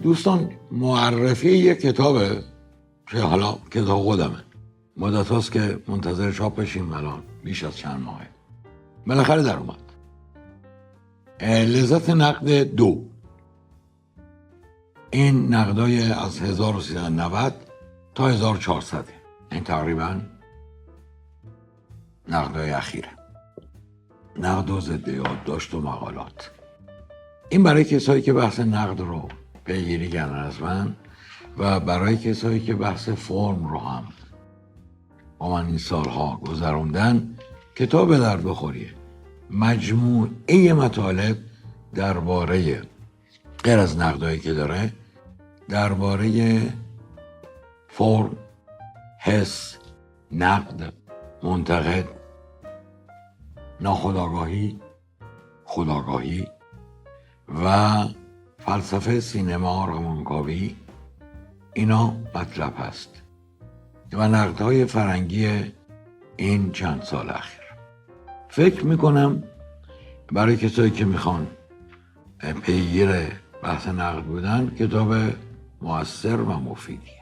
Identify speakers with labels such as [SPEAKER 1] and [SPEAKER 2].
[SPEAKER 1] دوستان معرفی یک کتابه که حالا کتاب خودمه، مدت هاست که منتظر چاپشیم، الان بیش از چند ماهه بالاخره در اومد. لذت نقد 2. این نقدای از 1390 تا 1400، این تقریبا نقدای اخیره، نقد و ضد یادداشت و مقالات. این برای کسایی که بحث نقد رو پیگیری کردن از من و برای کسایی که بحث فرم رو هم با من این سالها گذروندن کتاب به درد بخوریه. مجموعه مطالب درباره، غیر از نقدایی که داره، درباره فرم، حس، نقد، منتقد، ناخودآگاهی، خودآگاهی و فلسفه سینما روانکاوی اینا مطلب هست و نقدهای فرنگی این چند سال اخیر. فکر میکنم برای کسایی که میخوان پیگیر بحث نقد بودن کتاب مؤثر و مفیدی.